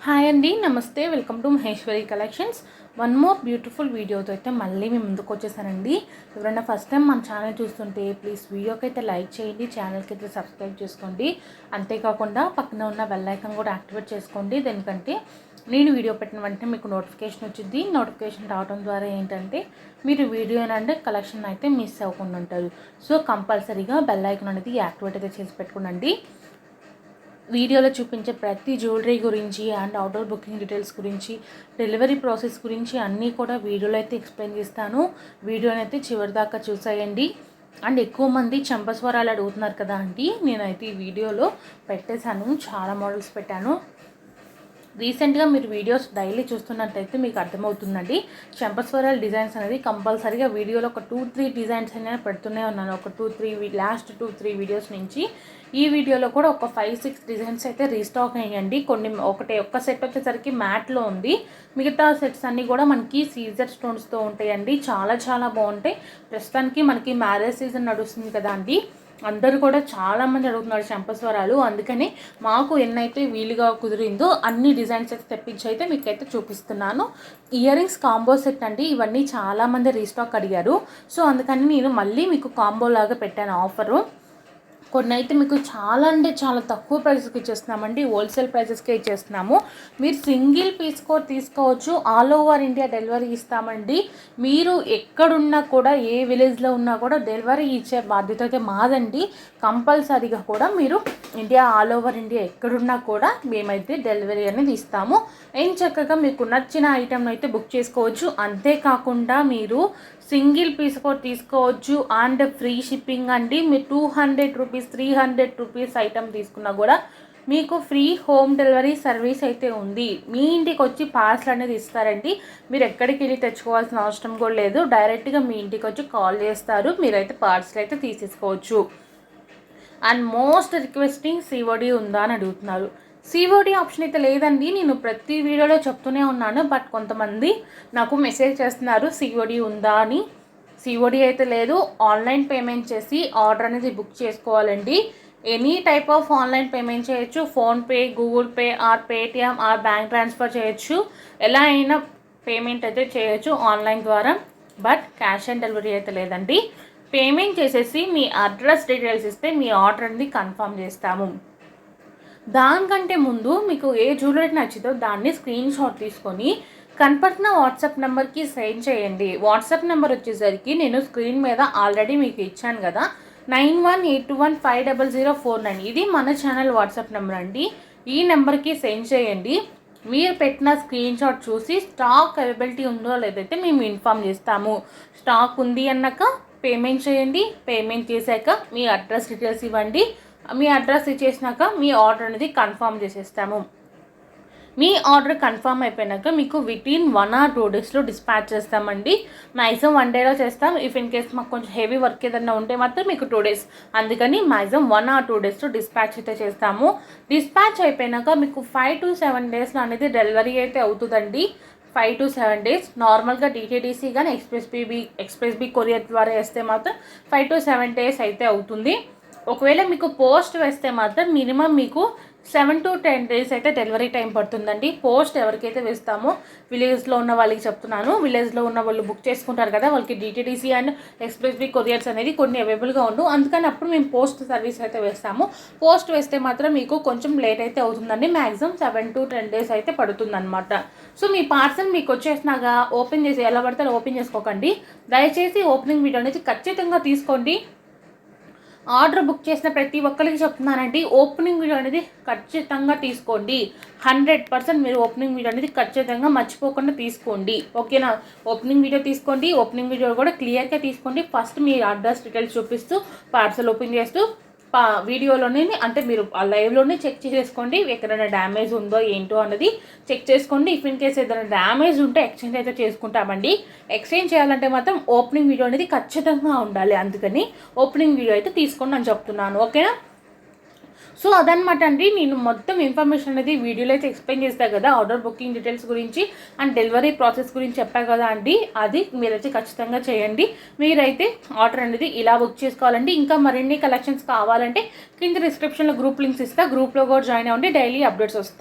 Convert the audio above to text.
Hi అండి, నమస్తే. Welcome to Maheshwari collections. One more beautiful వీడియోతో అయితే మళ్ళీ మేము ముందుకు వచ్చేసానండి. ఎవరైనా ఫస్ట్ టైం మన ఛానల్ చూస్తుంటే ప్లీజ్ వీడియోకి అయితే లైక్ చేయండి, ఛానల్కి అయితే సబ్స్క్రైబ్ చేసుకోండి. అంతేకాకుండా పక్కన ఉన్న బెల్ ఐకాన్ కూడా యాక్టివేట్ చేసుకోండి. ఎందుకంటే నేను వీడియో పెట్టిన వెంటనే మీకు నోటిఫికేషన్ వచ్చింది. నోటిఫికేషన్ రావడం ద్వారా ఏంటంటే మీరు వీడియో అంటే కలెక్షన్ అయితే మిస్ అవ్వకుండా ఉంటారు. సో కంపల్సరీగా బెల్ ఐకాన్ అనేది యాక్టివేట్ అయితే చేసి పెట్టుకోండి. వీడియోలో చూపించే ప్రతి జ్యువెలరీ గురించి అండ్ అవుట్డోర్ బుకింగ్ డీటెయిల్స్ గురించి, డెలివరీ ప్రాసెస్ గురించి అన్నీ కూడా వీడియోలో అయితే ఎక్స్ప్లెయిన్ చేస్తాను. వీడియోని అయితే చివరి దాకా చూసేయండి. అండ్ ఎక్కువ మంది చంపస్వరాలు అడుగుతున్నారు కదా అండి, నేనైతే ఈ వీడియోలో పెట్టేశాను. చాలా మోడల్స్ పెట్టాను. రీసెంట్గా మీరు వీడియోస్ డైలీ చూస్తున్నట్టయితే మీకు అర్థమవుతుందండి. చంపస్వరాల డిజైన్స్ అనేది కంపల్సరీగా వీడియోలో ఒక 2-3 డిజైన్స్ అయినా పెడుతూనే ఉన్నాను. ఒక 2-3 లాస్ట్ 2-3 వీడియోస్ నుంచి. ఈ వీడియోలో కూడా ఒక 5-6 డిజైన్స్ అయితే రీస్టాక్ అయ్యండి. ఒక్క సెట్ వచ్చేసరికి మ్యాట్లో ఉంది. మిగతా సెట్స్ అన్నీ కూడా మనకి సీజర్ స్టోన్స్తో ఉంటాయండి. చాలా చాలా బాగుంటాయి. ప్రస్తుతానికి మనకి మ్యారేజ్ సీజన్ నడుస్తుంది కదా అండి, అందరూ కూడా చాలామంది అడుగుతున్నారు చంపస్వరాలు. అందుకని మాకు ఎన్నైతే వీలుగా కుదిరిందో అన్ని డిజైన్స్ అయితే తెప్పించి అయితే మీకైతే చూపిస్తున్నాను. ఇయర్ రింగ్స్ కాంబో సెట్ అండి. ఇవన్నీ చాలామంది రీస్టాక్ అడిగారు. సో అందుకని నేను మళ్ళీ మీకు కాంబో లాగా పెట్టాను ఆఫరు. కొన్ని అయితే మీకు చాలా అంటే చాలా తక్కువ ప్రైస్కి ఇచ్చేస్తున్నామండి. హోల్సేల్ ప్రైసెస్కే ఇచ్చేస్తున్నాము. మీరు సింగిల్ పీస్ కూడా తీసుకోవచ్చు. ఆల్ ఓవర్ ఇండియా డెలివరీ ఇస్తామండి. మీరు ఎక్కడున్నా కూడా, ఏ విలేజ్లో ఉన్నా కూడా డెలివరీ ఇచ్చే బాధ్యత అయితే మాదండి. కంపల్సరీగా కూడా మీరు ఆల్ ఓవర్ ఇండియా ఎక్కడున్నా కూడా మేమైతే డెలివరీ అనేది ఇస్తాము. ఏం చక్కగా మీకు నచ్చిన ఐటెం అయితే బుక్ చేసుకోవచ్చు. అంతేకాకుండా మీరు సింగిల్ పీస్ కూడా తీసుకోవచ్చు అండ్ ఫ్రీ షిప్పింగ్ అండి. మీరు 200 రూపీస్ 300 రూపీస్ ఐటెం తీసుకున్నా కూడా మీకు ఫ్రీ హోమ్ డెలివరీ సర్వీస్ అయితే ఉంది. మీ ఇంటికి వచ్చి పార్సల్ అనేది ఇస్తారండి. మీరు ఎక్కడికి వెళ్ళి తెచ్చుకోవాల్సిన అవసరం కూడా లేదు. డైరెక్ట్గా మీ ఇంటికి వచ్చి కాల్ చేస్తారు. మీరైతే పార్సల్ అయితే తీసేసుకోవచ్చు. అండ్ మోస్ట్ రిక్వెస్టింగ్ సిఓడి ఉందా అని అడుగుతున్నారు. సిఓడి ఆప్షన్ అయితే లేదండి. నేను ప్రతి వీడియోలో చెప్తూనే ఉన్నాను. బట్ కొంతమంది నాకు మెసేజ్ చేస్తున్నారు సిఓడి ఉందా అని. సిఓడి అయితే లేదు. ఆన్లైన్ పేమెంట్ చేసి ఆర్డర్ అనేది బుక్ చేసుకోవాలండి. Any type of online payment చేయొచ్చు. PhonePe, Google Pay or Paytm or bank transfer చేయొచ్చు. ఎలా అయినా పేమెంట్ అయితే చేయొచ్చు ఆన్లైన్ ద్వారా. బట్ క్యాష్ ఆన్ డెలివరీ అయితే లేదండి. పేమెంట్ చేసేసి మీ అడ్రస్ డీటెయిల్స్ ఇస్తే మీ ఆర్డర్ అనేది కన్ఫర్మ్ చేస్తాము. దానికంటే ముందు మీకు ఏ జ్యువెలరీ నచ్చిందో దాన్ని స్క్రీన్ షాట్ తీసుకొని కనపడుతున్న వాట్సాప్ నెంబర్కి సెండ్ చేయండి. వాట్సాప్ నెంబర్ వచ్చేసరికి నేను స్క్రీన్ మీద ఆల్రెడీ మీకు ఇచ్చాను కదా, 9182150049. ఇది మన ఛానల్ వాట్సాప్ నెంబర్ అండి. ఈ నెంబర్కి సెండ్ చేయండి. మీరు పెట్టిన స్క్రీన్ షాట్ చూసి స్టాక్ అవైలబిలిటీ ఉందో లేదైతే మేము ఇన్ఫామ్ చేస్తాము. స్టాక్ ఉంది అన్నాక పేమెంట్ చేయండి. పేమెంట్ చేశాక మీ అడ్రస్ డీటెయిల్స్ ఇవ్వండి. మీ అడ్రస్ ఇచ్చేసినాక మీ ఆర్డర్ అనేది కన్ఫర్మ్ చేసేస్తాము. మీ ఆర్డర్ కన్ఫర్మ్ అయిపోయినాక మీకు వితిన్ 1 or 2 డేస్లో డిస్పాచ్ చేస్తామండి. మ్యాక్సిమం 1 డేలో చేస్తాం. ఇఫ్ ఇన్ కేస్ మాకు కొంచెం హెవీ వర్క్ ఏదైనా ఉంటే మాత్రం మీకు 2 డేస్. అందుకని మ్యాక్సిమం 1 or 2 డేస్లో డిస్పాచ్ అయితే చేస్తాము. డిస్పాచ్ అయిపోయినాక మీకు 5 to 7 డేస్లో అనేది డెలివరీ అయితే అవుతుందండి. 5 to 7 డేస్. నార్మల్గా డిటీడీసీ కానీ ఎక్స్ప్రెస్ బీ కొరియర్ ద్వారా వేస్తే మాత్రం 5 to 7 డేస్ అయితే అవుతుంది. ఒకవేళ మీకు పోస్ట్ వేస్తే మాత్రం మినిమం మీకు 7 to 10 డేస్ అయితే డెలివరీ టైం పడుతుందండి. పోస్ట్ ఎవరికైతే వేస్తామో విలేజ్లో ఉన్న వాళ్ళకి చెప్తున్నాను. విలేజ్లో ఉన్న వాళ్ళు బుక్ చేసుకుంటారు కదా, వాళ్ళకి DTDC and Xpressbees couriers అనేది కొన్ని అవైలబుల్గా ఉండవు. అందుకని అప్పుడు మేము పోస్ట్ సర్వీస్ అయితే వేస్తాము. పోస్ట్ వేస్తే మాత్రం మీకు కొంచెం లేట్ అయితే అవుతుందండి. మ్యాక్సిమం 7 to 10 డేస్ అయితే పడుతుందన్నమాట. సో మీ పార్సల్ మీకు వచ్చేసినాక ఓపెన్ చేసి ఎలా పడితే ఓపెన్ చేసుకోకండి. దయచేసి ఓపెనింగ్ వీడియో అనేది ఖచ్చితంగా తీసుకోండి. ఆర్డర్ బుక్ చేసిన ప్రతి ఒక్కరికి చెప్తున్నానండి, ఓపెనింగ్ వీడియో అనేది ఖచ్చితంగా తీసుకోండి. 100% మీరు ఓపెనింగ్ వీడియో అనేది ఖచ్చితంగా మర్చిపోకుండా తీసుకోండి. ఓకేనా? ఓపెనింగ్ వీడియో తీసుకోండి. ఓపెనింగ్ వీడియో కూడా క్లియర్గా తీసుకోండి. ఫస్ట్ మీ అడ్రస్ డీటెయిల్స్ చూపిస్తూ పార్సల్ ఓపెన్ చేస్తూ వీడియోలోనే అంటే మీరు లైవ్లోనే చెక్ చేసుకోండి. ఎక్కడైనా డ్యామేజ్ ఉందో ఏంటో అన్నది చెక్ చేసుకోండి. ఇఫ్ ఇన్ కేస్ ఏదైనా డ్యామేజ్ ఉంటే ఎక్స్చేంజ్ అయితే చేసుకుంటామండి. ఎక్స్చేంజ్ చేయాలంటే మాత్రం ఓపెనింగ్ వీడియో అనేది ఖచ్చితంగా ఉండాలి. అందుకని ఓపెనింగ్ వీడియో అయితే తీసుకోండి అని చెప్తున్నాను. ఓకేనా? సో అదనమాట అండి. నేను మొత్తం ఇన్ఫర్మేషన్ అనేది వీడియోలో అయితే ఎక్స్ప్లెయిన్ చేస్తాను కదా, ఆర్డర్ బుకింగ్ డీటెయిల్స్ గురించి అండ్ డెలివరీ ప్రాసెస్ గురించి చెప్పాను కదా అండి. అది మీరైతే ఖచ్చితంగా చేయండి. మీరైతే ఆర్డర్ అనేది ఇలా బుక్ చేసుకోవాలండి. ఇంకా మరిన్ని కలెక్షన్స్ కావాలంటే కింద డిస్క్రిప్షన్లో గ్రూప్ లింక్స్ ఇస్తా. గ్రూప్లో కూడా జాయిన్ అవ్వండి. డైలీ అప్డేట్స్ వస్తాయి.